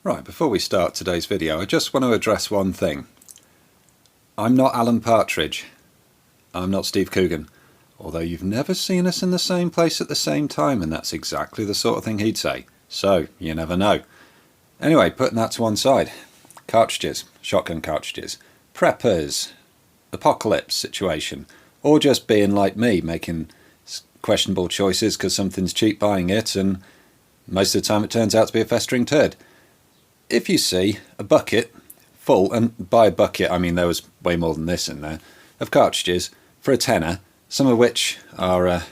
Right, before we start today's video, I just want to address one thing. I'm not Alan Partridge. I'm not Steve Coogan. Although you've never seen us in the same place at the same time, and that's exactly the sort of thing he'd say. So, you never know. Anyway, putting that to one side. Cartridges, shotgun cartridges, preppers, apocalypse situation, or just being like me, making questionable choices because something's cheap buying it, and most of the time it turns out to be a festering turd. If you see a bucket full, and by a bucket I mean there was way more than this in there, of cartridges for a tenner, some of which are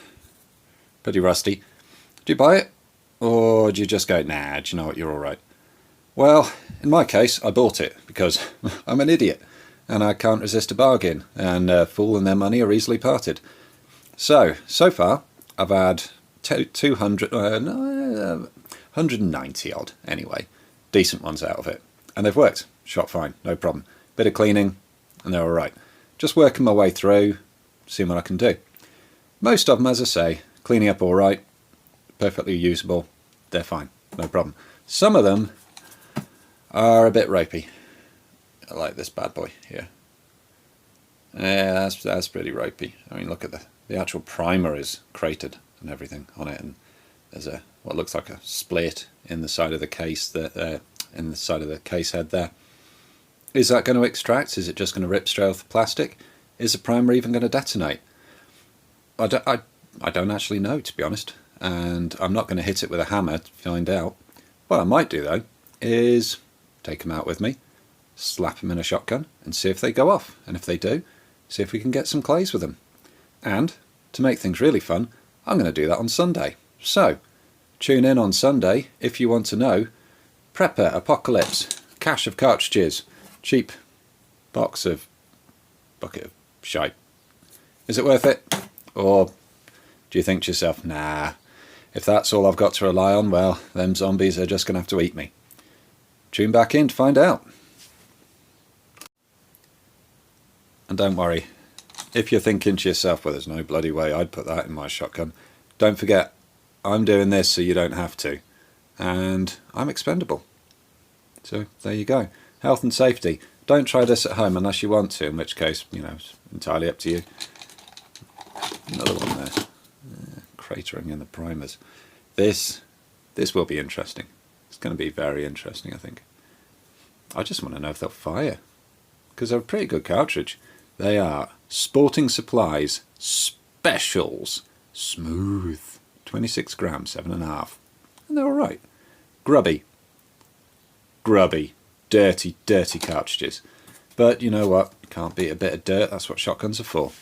pretty rusty, do you buy it? Or do you just go, nah, do you know what, you're alright? Well, in my case, I bought it because I'm an idiot and I can't resist a bargain, and a fool and their money are easily parted. So far I've had 190 odd anyway, decent ones out of it, and they've worked, shot fine, no problem. Bit of cleaning and they're alright. Just working my way through, seeing what I can do. Most of them, as I say, cleaning up alright, perfectly usable, they're fine, no problem. Some of them are a bit ropey. I like this bad boy here. Yeah, that's pretty ropey. I mean, look at the actual primer is cratered and everything on it, and there's what looks like a split in the side of the case in the side of the case head there. Is that going to extract? Is it just going to rip straight off the plastic? Is the primer even going to detonate? I don't actually know, to be honest, and I'm not going to hit it with a hammer to find out. What I might do though is take them out with me, slap them in a shotgun and see if they go off, and if they do, see if we can get some clays with them. And to make things really fun, I'm going to do that on Sunday. So tune in on Sunday if you want to know. Prepper Apocalypse, cache of cartridges, cheap bucket of shite. Is it worth it? Or do you think to yourself, nah, if that's all I've got to rely on, well, them zombies are just going to have to eat me? Tune back in to find out. And don't worry, if you're thinking to yourself, well, there's no bloody way I'd put that in my shotgun, don't forget, I'm doing this so you don't have to. And I'm expendable. So there you go. Health and safety. Don't try this at home unless you want to, in which case, you know, it's entirely up to you. Another one there. Cratering in the primers. This will be interesting. It's going to be very interesting, I think. I just want to know if they'll fire, because they're a pretty good cartridge. They are Sporting Supplies Specials, smooth, 26 grams, 7.5, and they're alright. Grubby, dirty cartridges, but you know what, can't beat a bit of dirt. That's what shotguns are for.